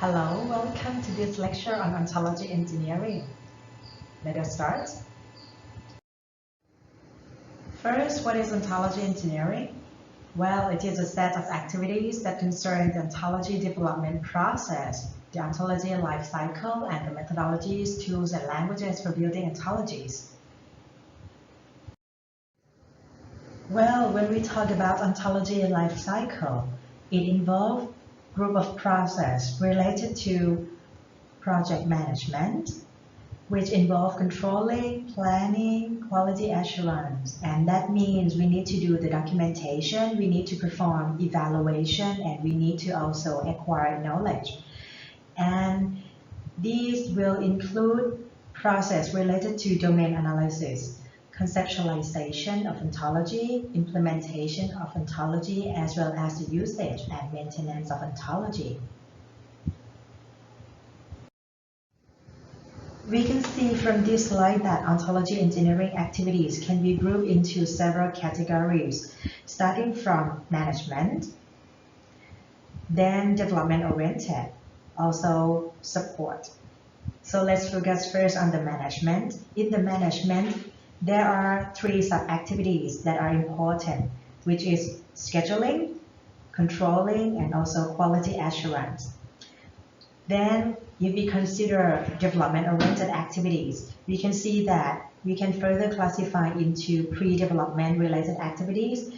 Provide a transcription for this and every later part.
Hello, welcome to this lecture on Ontology Engineering. Let us start. First, what is Ontology Engineering? Well, it is a set of activities that concern the ontology development process, the ontology life cycle, and the methodologies, tools, and languages for building ontologies. Well, when we talk about ontology life cycle, it involves a group of processes related to project management, which involve controlling, planning, quality assurance. And that means we need to do the documentation, we need to perform evaluation, and we need to also acquire knowledge. And these will include process related to domain analysis, conceptualization of ontology, implementation of ontology, as well as the usage and maintenance of ontology. We can see from this slide that ontology engineering activities can be grouped into several categories, starting from management, then development-oriented, also support. So let's focus first on the management. In the management, there are three sub-activities that are important, which is scheduling, controlling, and also quality assurance. Then, if we consider development-oriented activities, we can see that we can further classify into pre-development related activities,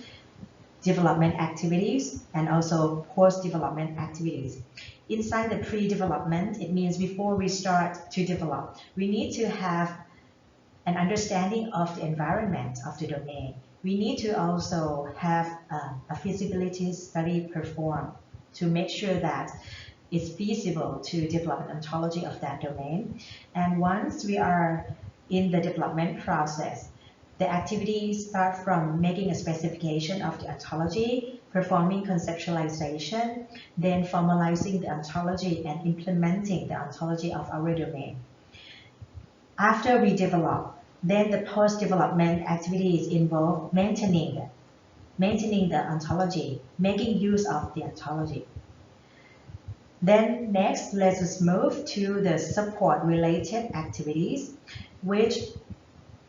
development activities, and also post-development activities. Inside the pre-development, it means before we start to develop, we need to have an understanding of the environment of the domain. We need to also have a feasibility study performed to make sure that it's feasible to develop an ontology of that domain. And once we are in the development process, the activities start from making a specification of the ontology, performing conceptualization, then formalizing the ontology and implementing the ontology of our domain. After we develop, then the post-development activities involve maintaining the ontology, making use of the ontology. Then next, let us move to the support-related activities, which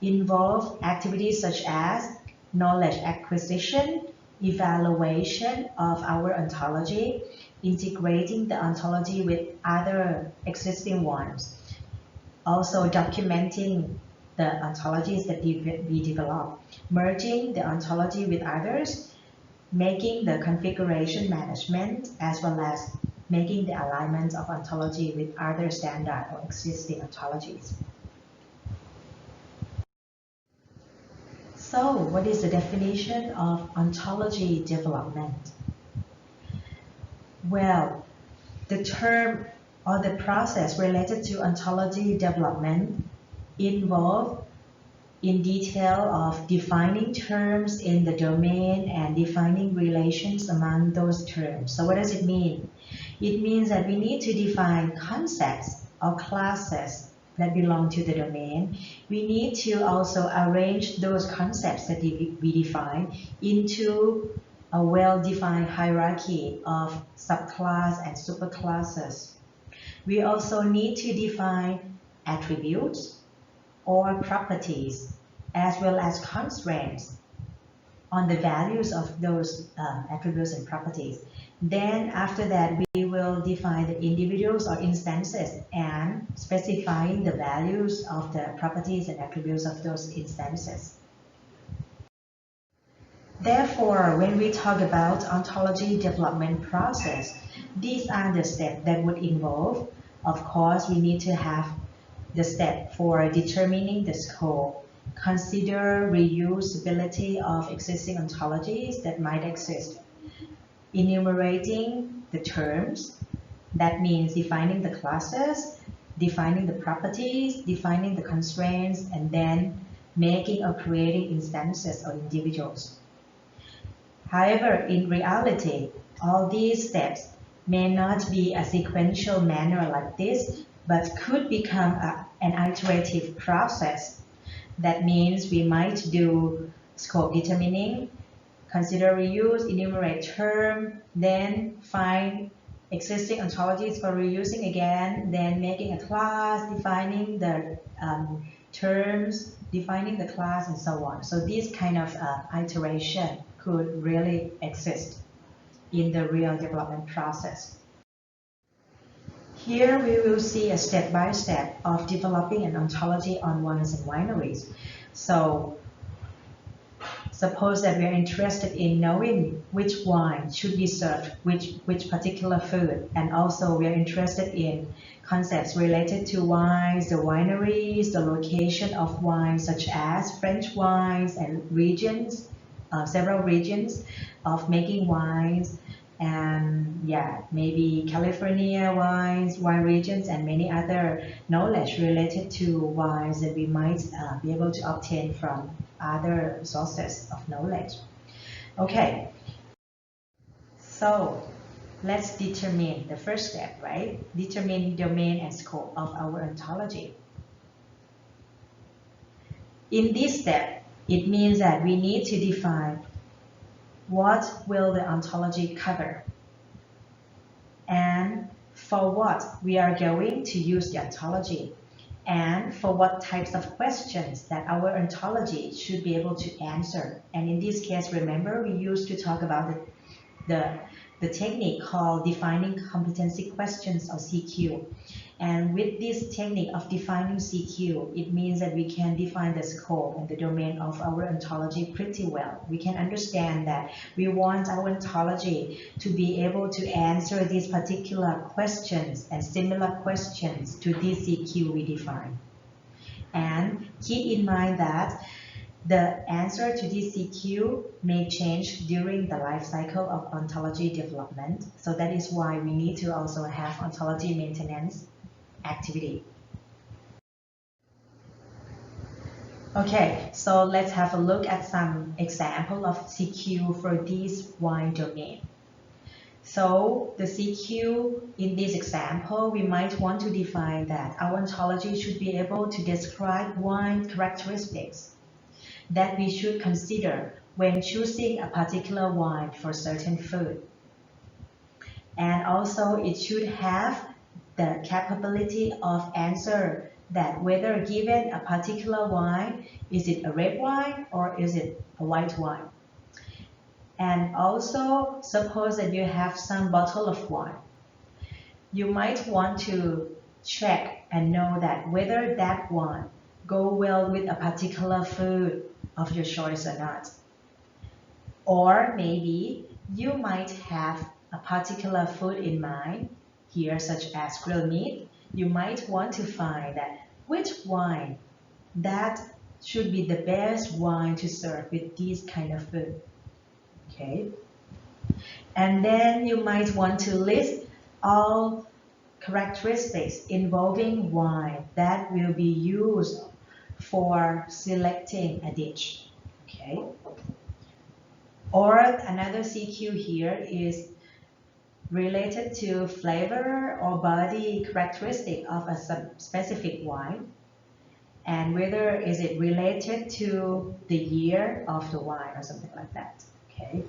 involve activities such as knowledge acquisition, evaluation of our ontology, integrating the ontology with other existing ones, also documenting the ontologies that we develop, merging the ontology with others, making the configuration management, as well as making the alignment of ontology with other standard or existing ontologies. So, what is the definition of ontology development? Well, the term or the process related to ontology development involve in detail of defining terms in the domain and defining relations among those terms. So what does it mean? It means that we need to define concepts or classes that belong to the domain. We need to also arrange those concepts that we define into a well-defined hierarchy of subclass and superclasses. We also need to define attributes or properties, as well as constraints on the values of those attributes and properties. Then after that, we will define the individuals or instances and specifying the values of the properties and attributes of those instances. Therefore, when we talk about ontology development process, these are the steps that would involve. Of course, we need to have the step for determining the scope, consider reusability of existing ontologies that might exist, enumerating the terms, that means defining the classes, defining the properties, defining the constraints, and then making or creating instances or individuals. However, in reality, all these steps may not be a sequential manner like this, but could become an iterative process. That means we might do scope determining, consider reuse, enumerate term, then find existing ontologies for reusing again, then making a class, defining the terms, defining the class, and so on. So this kind of iteration could really exist in the real development process. Here we will see a step-by-step of developing an ontology on wines and wineries. So suppose that we are interested in knowing which wine should be served, which particular food, and also we are interested in concepts related to wines, the wineries, the location of wines such as French wines and regions, several regions of making wines, and yeah, maybe California wines, wine regions, and many other knowledge related to wines that we might be able to obtain from other sources of knowledge. Okay, so let's determine the first step, right? Determine domain and scope of our ontology. In this step, it means that we need to define what will the ontology cover, and for what we are going to use the ontology, and for what types of questions that our ontology should be able to answer. And in this case, remember, we used to talk about the technique called defining competency questions, or CQ. And with this technique of defining CQ, it means that we can define the scope and the domain of our ontology pretty well. We can understand that we want our ontology to be able to answer these particular questions and similar questions to this CQ we define. And keep in mind that the answer to this CQ may change during the life cycle of ontology development. So that is why we need to also have ontology maintenance activity. Okay, so let's have a look at some example of CQ for this wine domain. So the CQ in this example, we might want to define that our ontology should be able to describe wine characteristics that we should consider when choosing a particular wine for certain food. And also it should have the capability of answer that whether given a particular wine, is it a red wine or is it a white wine? And also, suppose that you have some bottle of wine. You might want to check and know that whether that wine go well with a particular food of your choice or not. Or maybe you might have a particular food in mind, here such as grilled meat. You might want to find that which wine that should be the best wine to serve with this kind of food. Okay. And then you might want to list all characteristics involving wine that will be used for selecting a dish. Okay. Or another CQ here is related to flavor or body characteristic of a specific wine, and whether is it related to the year of the wine or something like that. Okay.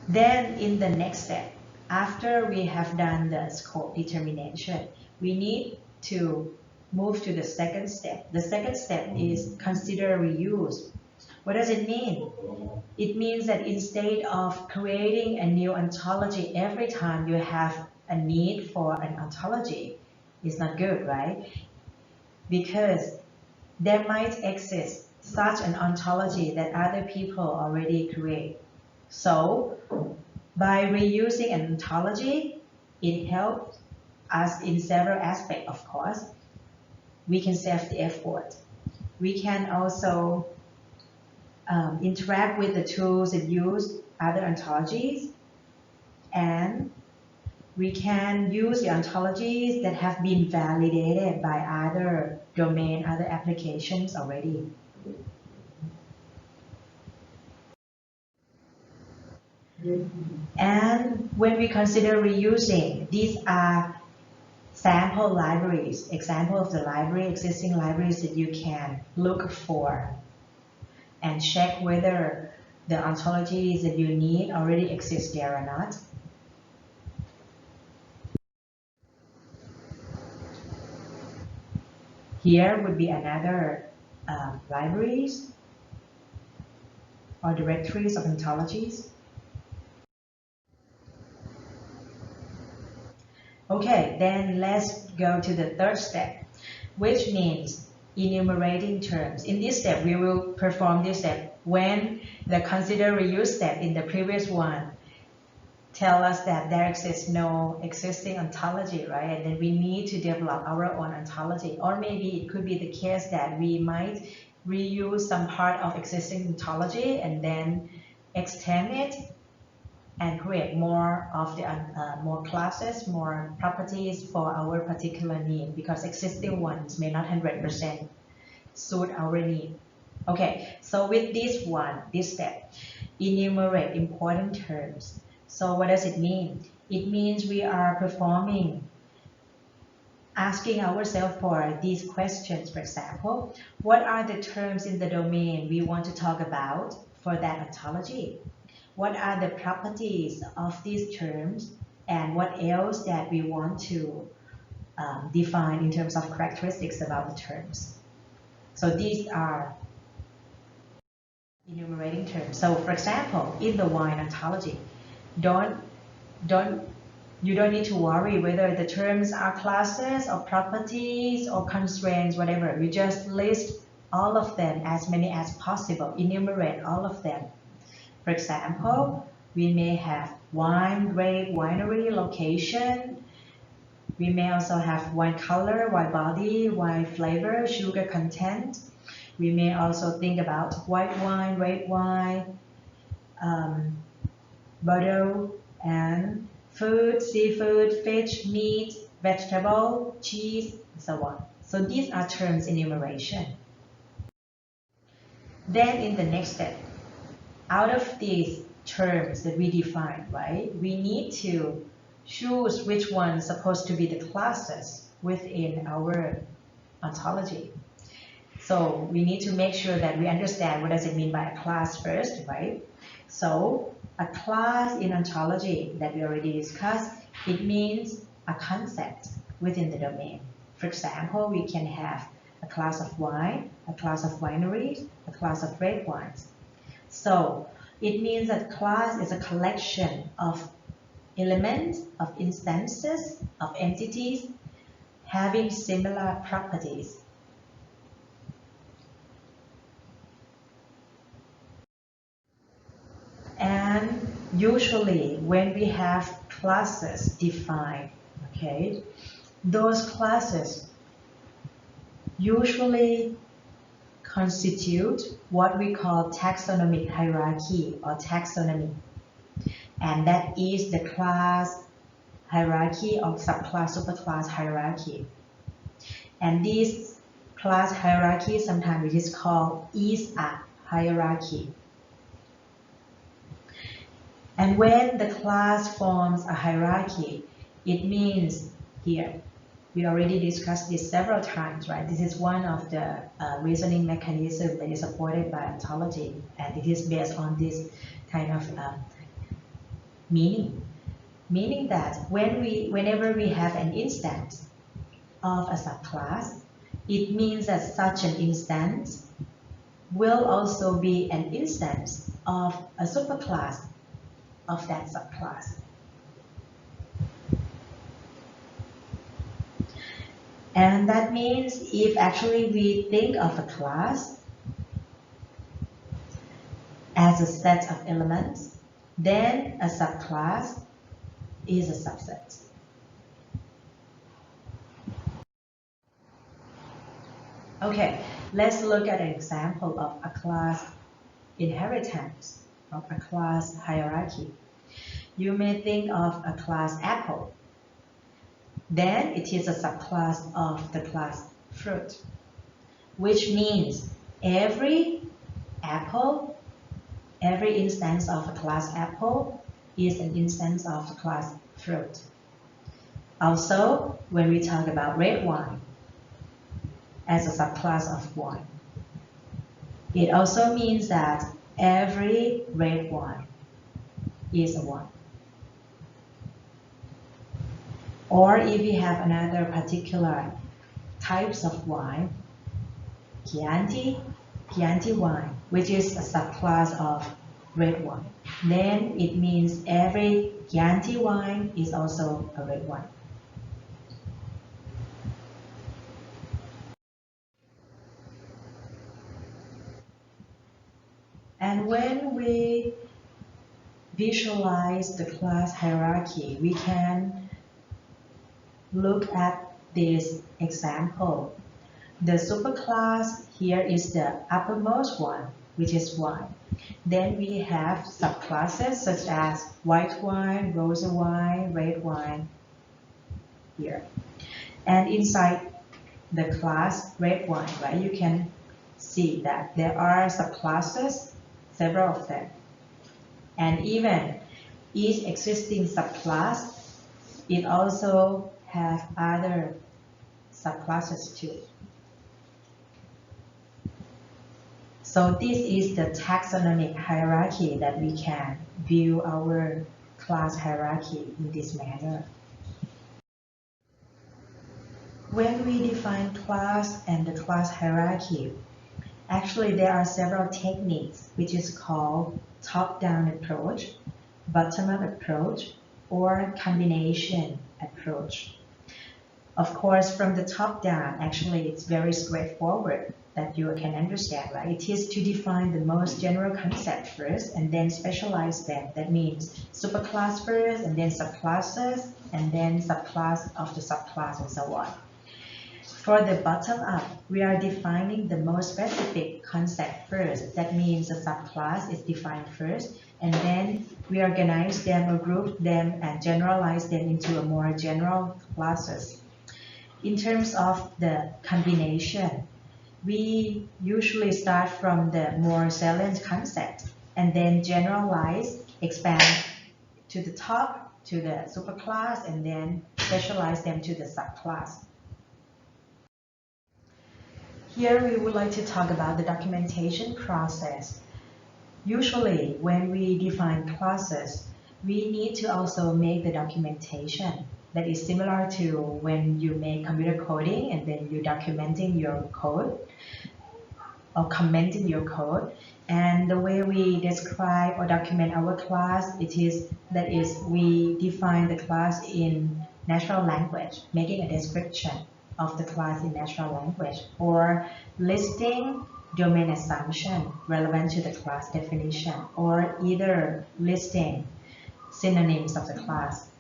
Then in the next step, after we have done the scope determination, we need to move to the second step. The second step is consider reuse. What does it mean? It means that instead of creating a new ontology every time you have a need for an ontology, it's not good, right? Because there might exist such an ontology that other people already create. So by reusing an ontology, it helps us in several aspects, of course. We can save the effort. We can also interact with the tools that use other ontologies, and we can use the ontologies that have been validated by other domain, other applications already. And when we consider reusing, these are sample libraries, example of the library, existing libraries that you can look for and check whether the ontologies that you need already exist there or not. Here would be another libraries or directories of ontologies. Okay, then let's go to the third step, which means enumerating terms. In this step, we will perform this step when the consider reuse step in the previous one tell us that there exists no existing ontology, right? And then we need to develop our own ontology. Or maybe it could be the case that we might reuse some part of existing ontology and then extend it and create more of the more classes, more properties for our particular need, because existing ones may not 100% suit our need. Okay, so with this step, enumerate important terms. So what does it mean? It means we are asking ourselves for these questions. For example, what are the terms in the domain we want to talk about for that ontology? What are the properties of these terms, and what else that we want to define in terms of characteristics about the terms? So these are enumerating terms. So for example, in the wine ontology, you don't need to worry whether the terms are classes or properties or constraints, whatever. You just list all of them, as many as possible, enumerate all of them. For example, we may have wine, grape, winery, location. We may also have wine color, wine body, wine flavor, sugar content. We may also think about white wine, red wine, Bordeaux, and food, seafood, fish, meat, vegetable, cheese, and so on. So these are terms enumeration. Then in the next step, out of these terms that we define, right, we need to choose which one's supposed to be the classes within our ontology. So we need to make sure that we understand what does it mean by a class first, right? So a class in ontology that we already discussed, it means a concept within the domain. For example, we can have a class of wine, a class of wineries, a class of red wines. So it means that class is a collection of elements, of instances, of entities having similar properties. And usually when we have classes defined, okay, those classes usually constitute what we call taxonomic hierarchy or taxonomy. And that is the class hierarchy or subclass, superclass hierarchy. And this class hierarchy, sometimes it is called is-a hierarchy. And when the class forms a hierarchy, it means here, we already discussed this several times, right? This is one of the reasoning mechanisms that is supported by ontology, and it is based on this kind of meaning. Meaning that whenever we have an instance of a subclass, it means that such an instance will also be an instance of a superclass of that subclass. And that means if actually we think of a class as a set of elements, then a subclass is a subset. Okay, let's look at an example of a class inheritance, of a class hierarchy. You may think of a class apple. Then it is a subclass of the class fruit, which means every apple, every instance of a class apple is an instance of the class fruit. Also, when we talk about red wine as a subclass of wine, it also means that every red wine is a wine. Or if we have another particular types of wine, Chianti wine, which is a subclass of red wine. Then it means every Chianti wine is also a red wine. And when we visualize the class hierarchy, we can look at this example. The superclass here is the uppermost one, which is wine. Then we have subclasses such as white wine, rosy wine, red wine here. And inside the class red wine, right, you can see that there are subclasses, several of them. And even each existing subclass, it also have other subclasses too. So this is the taxonomic hierarchy that we can view our class hierarchy in this manner. When we define class and the class hierarchy, actually there are several techniques which is called top-down approach, bottom-up approach, or combination approach. Of course, from the top down, actually it's very straightforward that you can understand, right? It is to define the most general concept first and then specialize them. That means superclass first and then subclasses and then subclass of the subclass and so on. For the bottom up, we are defining the most specific concept first. That means the subclass is defined first, and then we organize them or group them and generalize them into a more general classes. In terms of the combination, we usually start from the more salient concept and then generalize, expand to the top, to the superclass, and then specialize them to the subclass. Here we would like to talk about the documentation process. Usually when we define classes, we need to also make the documentation that is similar to when you make computer coding and then you're documenting your code or commenting your code. And the way we describe or document our class, that is we define the class in natural language, making a description of the class in natural language, or listing domain assumption relevant to the class definition, or either listing synonyms of the class.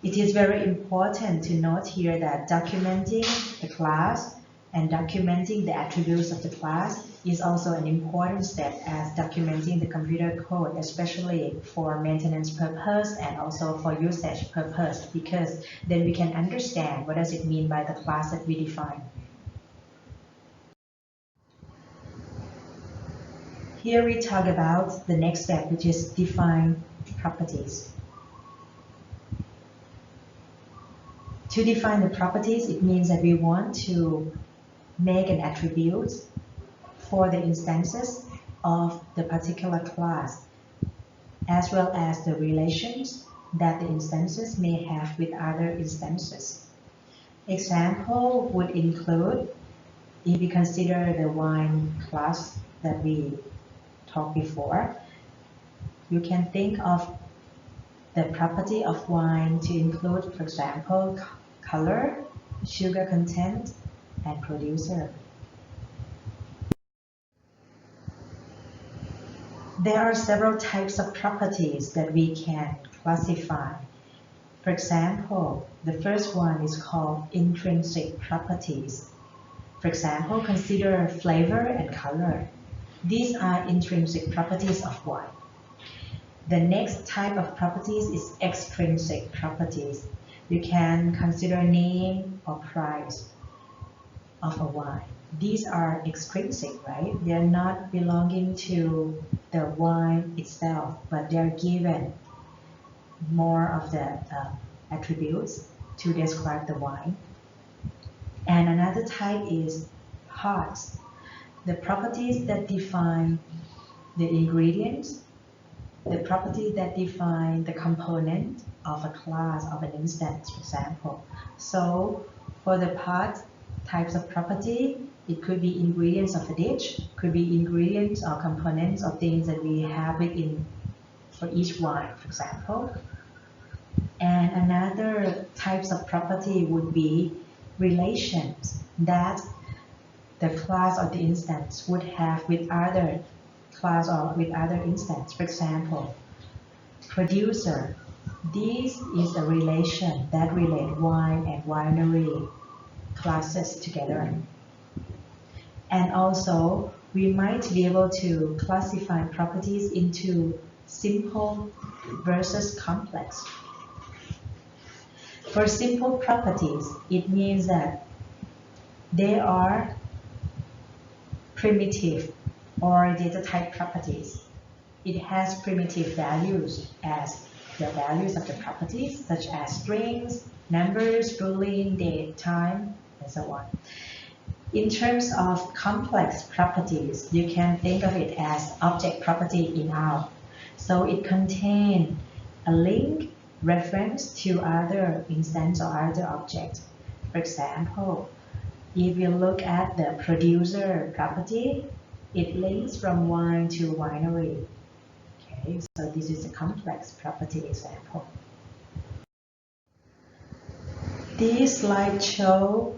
It is very important to note here that documenting the class and documenting the attributes of the class is also an important step as documenting the computer code, especially for maintenance purpose and also for usage purpose, because then we can understand what does it mean by the class that we define. Here we talk about the next step, which is define properties. To define the properties, it means that we want to make an attribute for the instances of the particular class, as well as the relations that the instances may have with other instances. Example would include, if we consider the wine class that we talked before, you can think of the property of wine to include, for example, color, sugar content, and producer. There are several types of properties that we can classify. For example, the first one is called intrinsic properties. For example, consider flavor and color. These are intrinsic properties of wine. The next type of properties is extrinsic properties. You can consider name or price of a wine. These are extrinsic, right? They're not belonging to the wine itself, but they're given more of the attributes to describe the wine. And another type is parts, the properties that define the ingredients, the properties that define the component of a class of an instance, for example. So For the part types of property, it could be ingredients of a dish, could be ingredients or components of things that we have within for each wine, for example. And another types of property would be relations that the class or the instance would have with other class or with other instance. For example, producer. This is a relation that relate wine and winery classes together. And also, we might be able to classify properties into simple versus complex. For simple properties, it means that they are primitive or data type properties. It has primitive values as the values of the properties, such as strings, numbers, boolean, date, time, and so on. In terms of complex properties, you can think of it as object property in out. So it contains a link reference to other instance or other object. For example, if you look at the producer property, it links from wine to winery. Okay, so this is a complex property example. This slide shows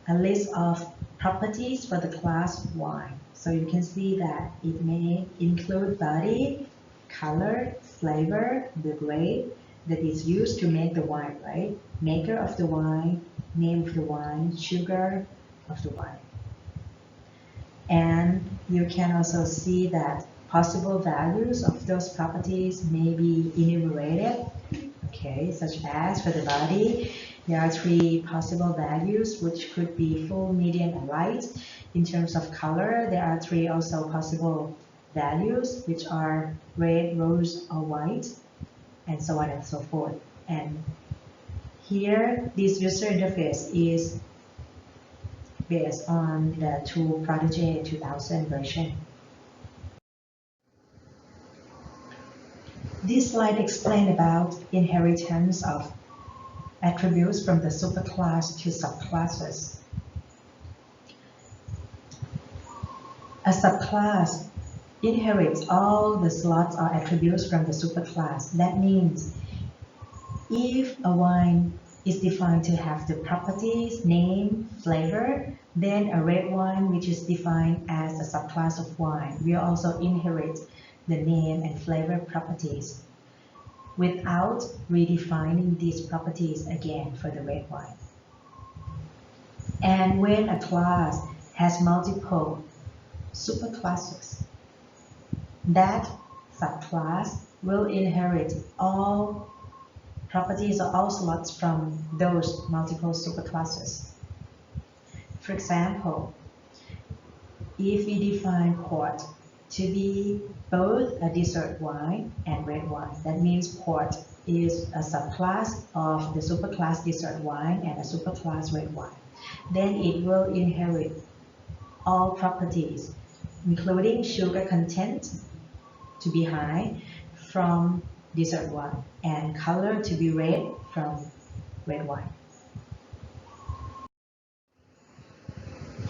a list of properties for the class wine. So you can see that it may include body, color, flavor, the grade that is used to make the wine, right? Maker of the wine, name of the wine, sugar of the wine. And you can also see that possible values of those properties may be enumerated, okay, such as for the body, there are 3 possible values, which could be full, medium, and light. In terms of color, there are 3 also possible values, which are red, rose, or white, and so on and so forth. And here, this user interface is based on the tool Protege 2000 version. This slide explains about inheritance of attributes from the superclass to subclasses. A subclass inherits all the slots or attributes from the superclass. That means if a wine is defined to have the properties, name, flavor, then a red wine, which is defined as a subclass of wine, will also inherit the name and flavor properties without redefining these properties again for the red wine. And when a class has multiple superclasses, that subclass will inherit all properties or all slots from those multiple superclasses. For example, if we define port to be both a dessert wine and red wine, that means port is a subclass of the superclass dessert wine and a superclass red wine. Then it will inherit all properties, including sugar content to be high from dessert wine and color to be red from red wine.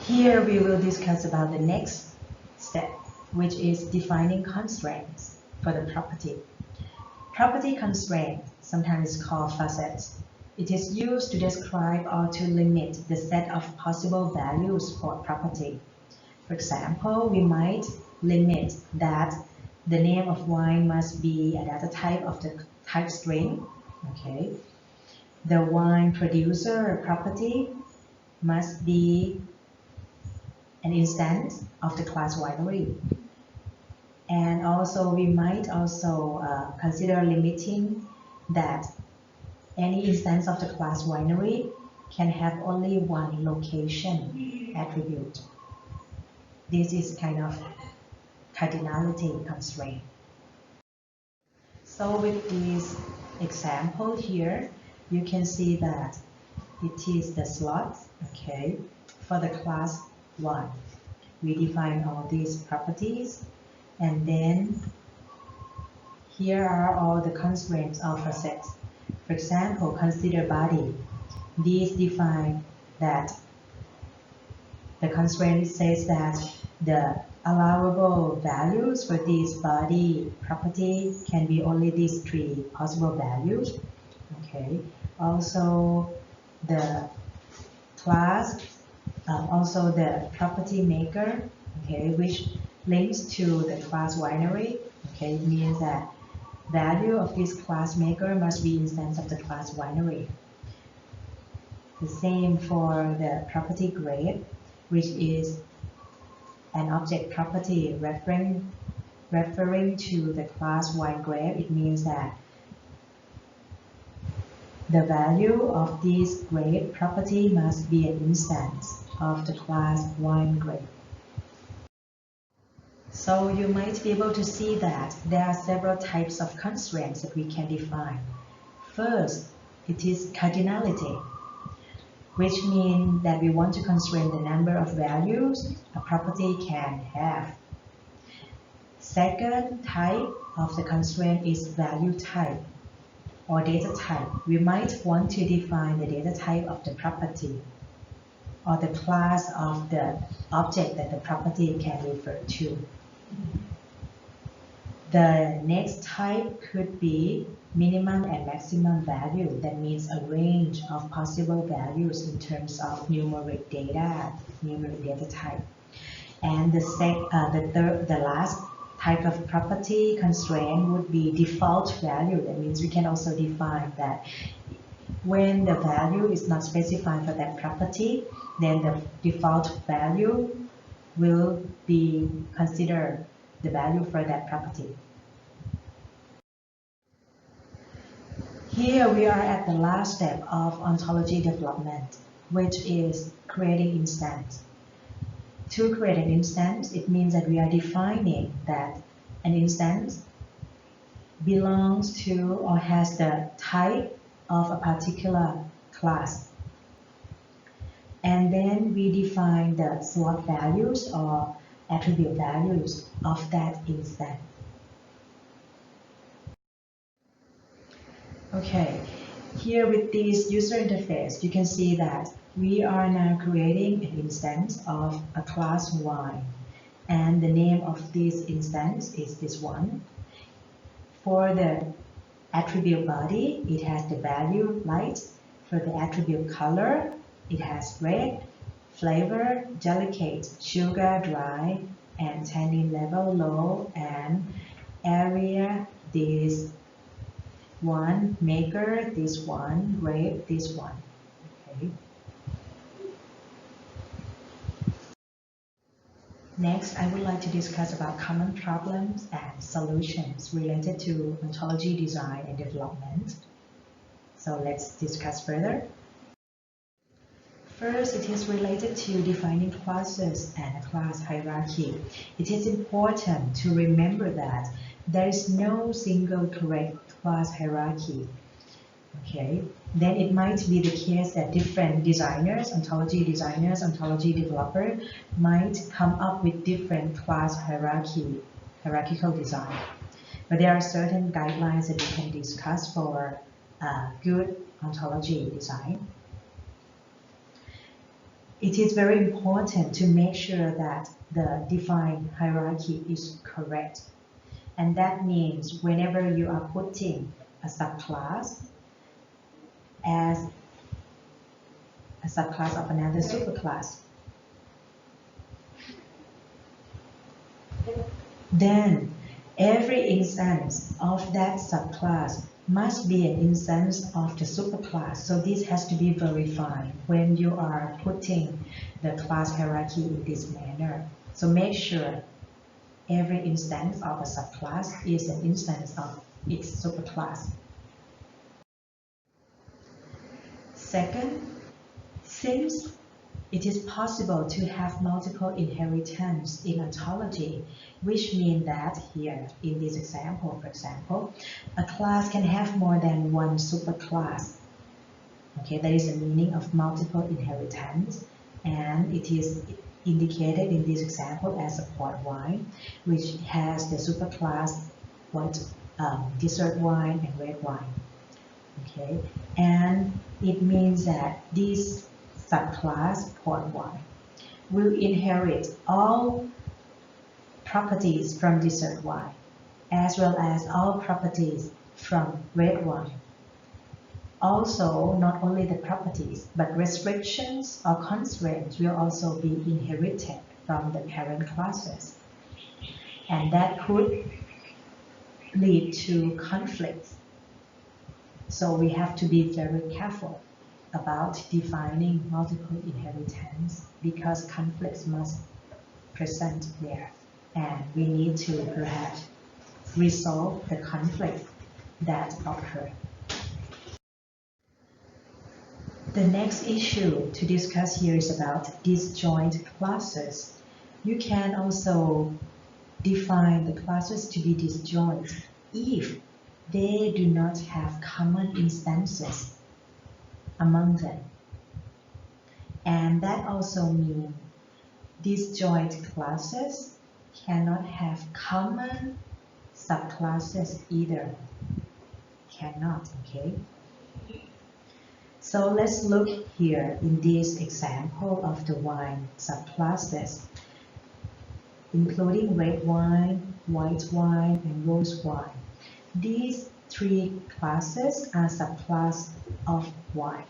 Here we will discuss about the next step, which is defining constraints for the property. Property constraint, sometimes called facets. It is used to describe or to limit the set of possible values for a property. For example, we might limit that the name of wine must be a data type of the type string. Okay. The wine producer property must be an instance of the class winery. And also we might also consider limiting that any instance of the class winery can have only one location attribute. This is kind of cardinality constraint. So with this example here, you can see that it is the slots, okay, for the class 1. We define all these properties, and then here are all the constraints of a set. For example, consider body. these define that the constraint says that the allowable values for this body property can be only these three possible values. Okay. Also, the class, also the property maker, okay, which links to the class winery, okay, means that value of this class maker must be instance of the class winery. The same for the property grade, which is an object property referring to the class wine grape. It means that the value of this grape property must be an instance of the class wine grape. So you might be able to see that there are several types of constraints that we can define. First, it is cardinality, which means that we want to constrain the number of values a property can have. Second type of the constraint is value type or data type. We might want to define the data type of the property or the class of the object that the property can refer to. The next type could be minimum and maximum value. That means a range of possible values in terms of numeric data type. And the last type of property constraint would be default value. That means we can also define that when the value is not specified for that property, then the default value will be considered the value for that property. Here we are at the last step of ontology development, which is creating instance. To create an instance, it means that we are defining that an instance belongs to or has the type of a particular class. And then we define the slot values or attribute values of that instance. Okay, here with this user interface, you can see that we are now creating an instance of a class Y, and the name of this instance is this one. For the attribute body, it has the value light. For the attribute color, it has red, flavor, delicate, sugar, dry, and tannin level low, and area, this one, maker, this one, grape, this one. Okay. Next, I would like to discuss about common problems and solutions related to ontology design and development. So let's discuss further. First, it is related to defining classes and a class hierarchy. It is important to remember that there is no single correct class hierarchy. Okay, then it might be the case that different designers, ontology developer might come up with different class hierarchical design. But there are certain guidelines that we can discuss for good ontology design. It is very important to make sure that the defined hierarchy is correct. And that means whenever you are putting a subclass as a subclass of another superclass, then every instance of that subclass must be an instance of the superclass. So this has to be verified when you are putting the class hierarchy in this manner. So make sure every instance of a subclass is an instance of its superclass. Second, since it is possible to have multiple inheritance in ontology, which means that here in this example, for example, a class can have more than one superclass. Okay, that is the meaning of multiple inheritance, and it is indicated in this example as a port wine, which has the superclass white dessert wine and red wine. okay? And it means that this subclass port Y will inherit all properties from dessert Y, as well as all properties from red Y. Also, not only the properties, but restrictions or constraints will also be inherited from the parent classes. And that could lead to conflicts. So we have to be very careful about defining multiple inheritance because conflicts must present there. And we need to perhaps resolve the conflict that occur. The next issue to discuss here is about disjoint classes. You can also define the classes to be disjoint if they do not have common instances among them. And that also means disjoint classes cannot have common subclasses either. Cannot, okay? So let's look here in this example of the wine subclasses, including red wine, white wine, and rose wine. These three classes are subclass of wine,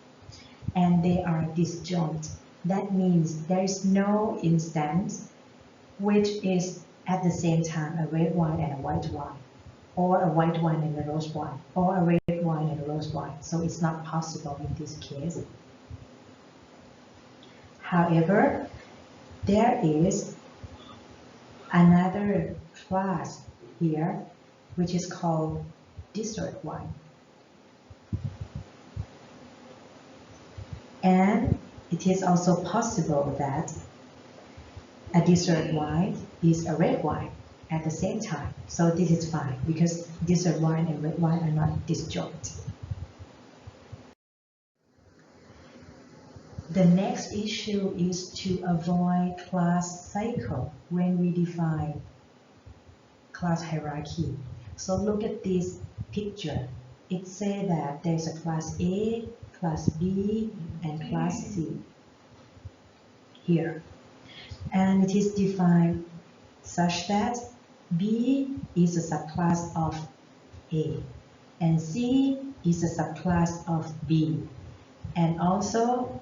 and they are disjoint. That means there is no instance which is at the same time a red wine and a white wine, or a white wine and a rose wine, or a red wine and a rose wine. So it's not possible in this case. However, there is another class here, which is called dessert wine. And it is also possible that a dessert wine is a red wine at the same time. So this is fine because dessert wine and red wine are not disjoint. The next issue is to avoid class cycle when we define class hierarchy. So look at this picture. It says that there's a class A, class B, and class C here. And it is defined such that B is a subclass of A, and C is a subclass of B, and also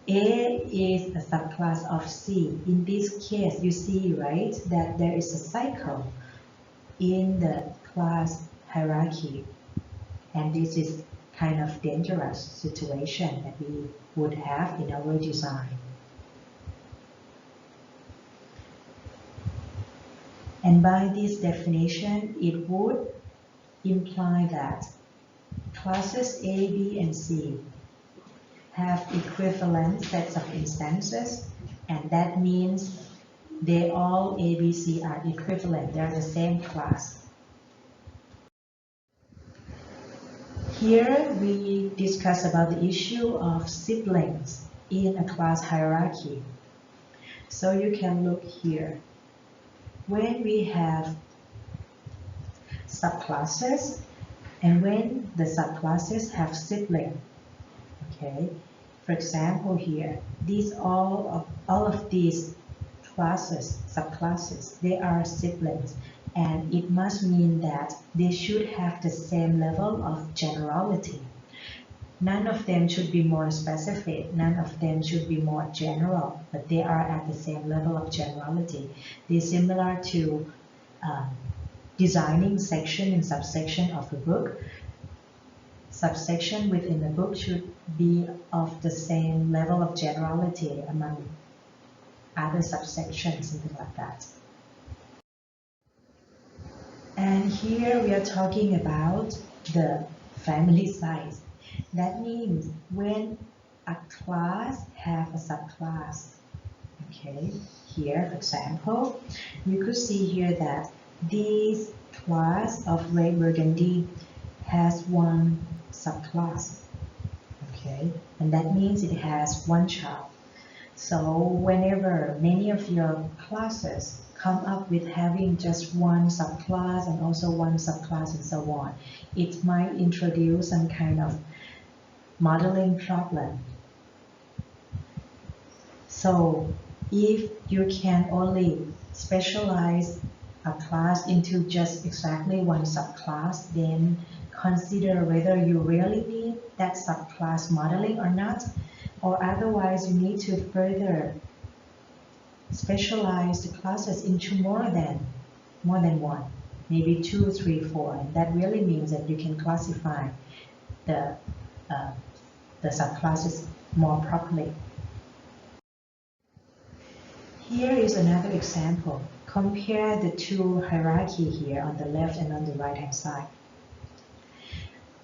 A is a subclass of C. In this case, you see, right, that there is a cycle in the class hierarchy, and this is kind of dangerous situation that we would have in our design. And by this definition, it would imply that classes A, B, and C have equivalent sets of instances, and that means they all A, B, C are equivalent. They're the same class. Here we discuss about the issue of siblings in a class hierarchy. So you can look here. When we have subclasses and when the subclasses have siblings, okay? For example, here, all of these classes, subclasses, they are siblings, and it must mean that they should have the same level of generality. None of them should be more specific, none of them should be more general, but they are at the same level of generality. They're similar to designing section and subsection of a book. Subsection within the book should be of the same level of generality among other subsections, something like that. And here we are talking about the family size. That means when a class have a subclass, okay, here, for example, you could see here that this class of red burgundy has one subclass, okay, and that means it has one child. So whenever many of your classes come up with having just one subclass and also one subclass and so on. It might introduce some kind of modeling problem. So if you can only specialize a class into just exactly one subclass, then consider whether you really need that subclass modeling or not, or otherwise you need to further specialize the classes into more than one, maybe 2, 3, 4, and that really means that you can classify the subclasses more properly. Here is another example. Compare the two hierarchy here on the left and on the right hand side.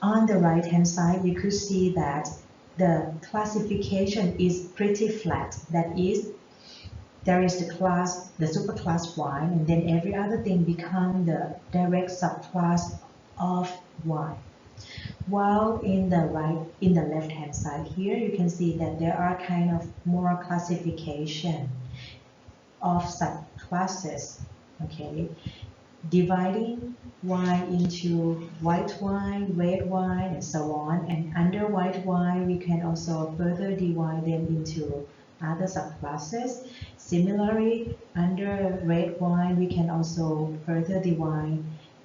On the right hand side, you could see that the classification is pretty flat. That is, there is the class, the superclass Y, and then every other thing become the direct subclass of Y. While in the left hand side here, you can see that there are kind of more classification of subclasses, okay? Dividing Y into white Y, red Y, and so on. And under white Y, we can also further divide them into other subclasses. Similarly, under red Y, we can also further divide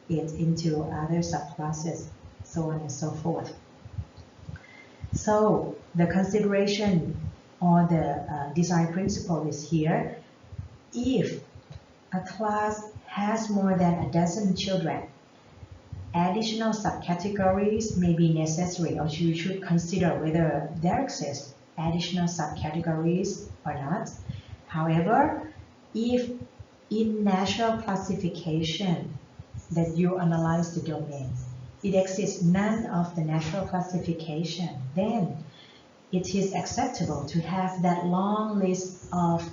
it into other subclasses, so on and so forth. So the consideration or the design principle is here. If a class has more than a dozen children, additional subcategories may be necessary, or you should consider whether there exist additional subcategories or not. However, if in natural classification that you analyze the domain, it exists none of the natural classification, then it is acceptable to have that long list of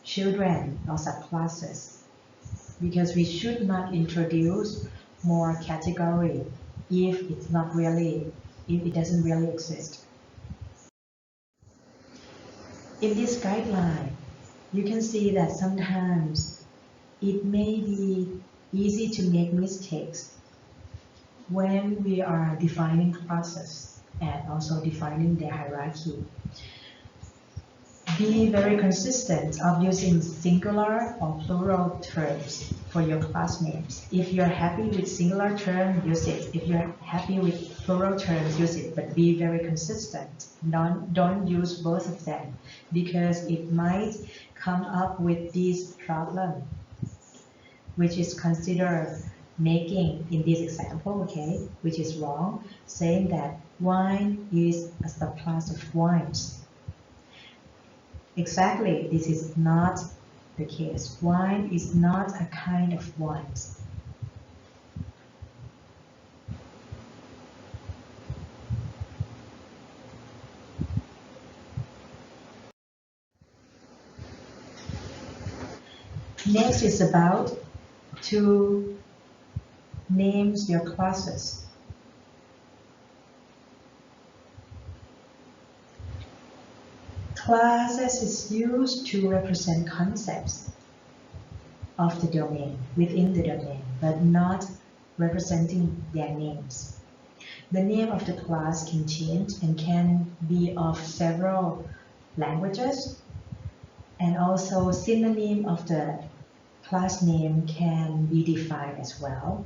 children or subclasses, because we should not introduce more category if it doesn't really exist. In this guideline, you can see that sometimes it may be easy to make mistakes when we are defining classes and also defining their hierarchy. Be very consistent of using singular or plural terms for your class names. If you're happy with singular term, use it. If you're happy with plural terms, use it, but be very consistent. Don't use both of them, because it might come up with this problem, which is considered making, in this example, okay, which is wrong, saying that wine is a subclass of wines. Exactly, this is not the case. Wine is not a kind of wines. Next is about to name your classes. Classes is used to represent concepts of the domain, within the domain, but not representing their names. The name of the class can change and can be of several languages, and also synonym of the class name can be defined as well.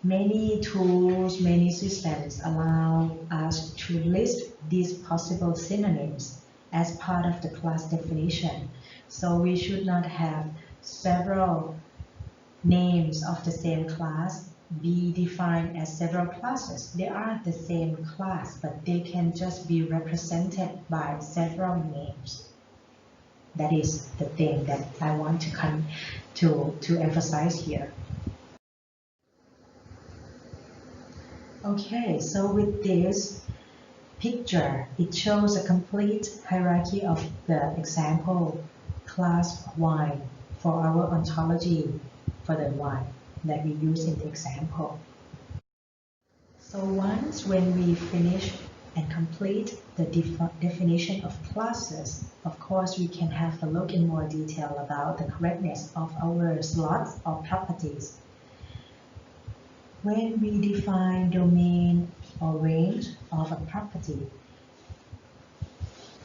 Many tools, many systems allow us to list these possible synonyms as part of the class definition. So we should not have several names of the same class be defined as several classes. They are the same class, but they can just be represented by several names. That is the thing that I want to emphasize here. Okay, so with this picture, it shows a complete hierarchy of the example class Y for our ontology for the Y that we use in the example. So once when we finish and complete the definition of classes, of course, we can have a look in more detail about the correctness of our slots or properties. When we define domain or range of a property,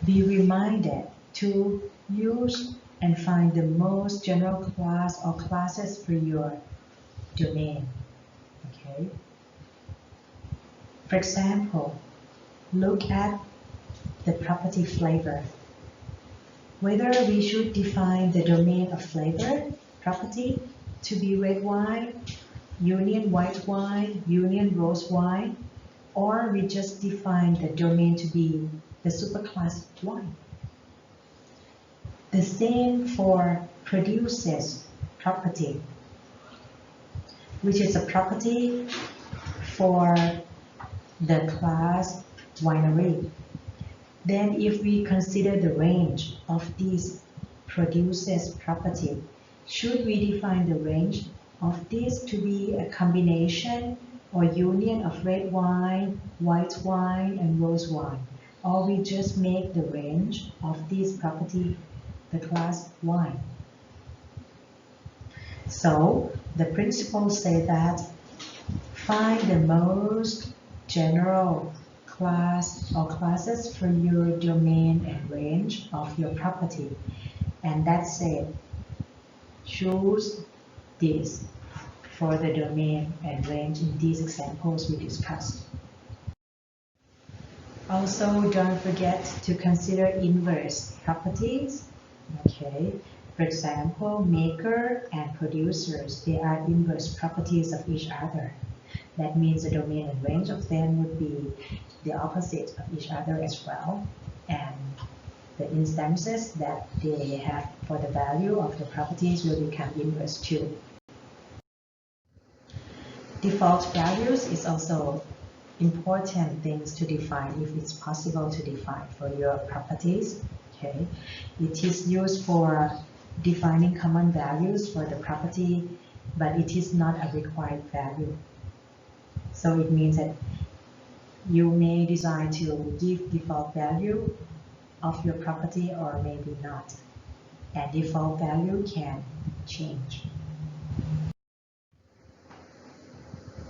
be reminded to use and find the most general class or classes for your domain. Okay. For example, look at the property flavor. Whether we should define the domain of flavor property to be red wine, union white wine, union rose wine, or we just define the domain to be the superclass wine. The same for produces property, which is a property for the class winery. Then if we consider the range of these produces property, should we define the range of this to be a combination or union of red wine, white wine, and rose wine? Or we just make the range of this property the class wine? So the principles say that find the most general class or classes for your domain and range of your property. And that's it. Choose this for the domain and range in these examples we discussed. Also, don't forget to consider inverse properties. Okay. For example, maker and producers, they are inverse properties of each other. That means the domain and range of them would be the opposite of each other as well. And the instances that they have for the value of the properties will become inverse too. Default values is also important things to define if it's possible to define for your properties. Okay. It is used for defining common values for the property, but it is not a required value. So it means that you may decide to give default value of your property or maybe not. And default value can change.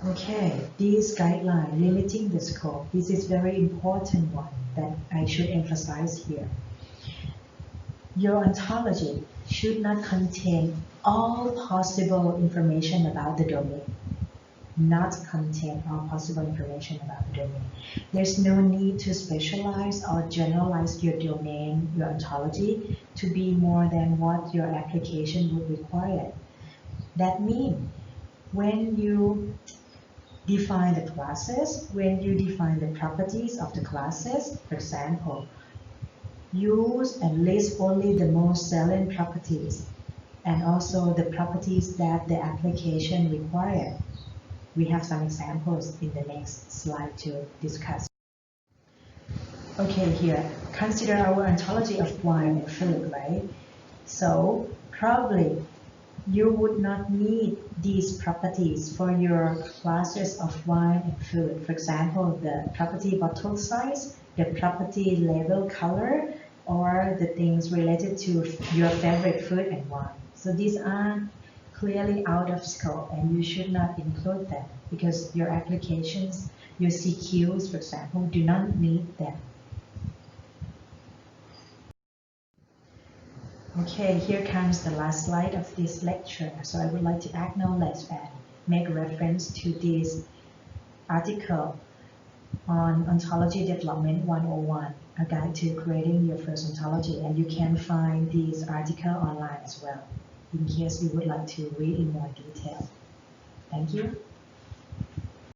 Okay, this guideline limiting the scope, this is very important one that I should emphasize here. Your ontology should not contain all possible information about the domain. Not contain all possible information about the domain. There's no need to specialize or generalize your domain, your ontology, to be more than what your application would require. That means when you define the classes, when you define the properties of the classes, for example, use and list only the most salient properties and also the properties that the application requires. We have some examples in the next slide to discuss. Okay, here, consider our ontology of wine and food, right? So probably you would not need these properties for your classes of wine and food. For example, the property bottle size, the property label color, or the things related to your favorite food and wine. So these are clearly out of scope and you should not include them because your applications, your CQs, for example, do not need them. Okay, here comes the last slide of this lecture. So I would like to acknowledge and make reference to this article on Ontology Development 101, a guide to creating your first ontology. And you can find this article online as well, in case you would like to read in more detail. Thank you.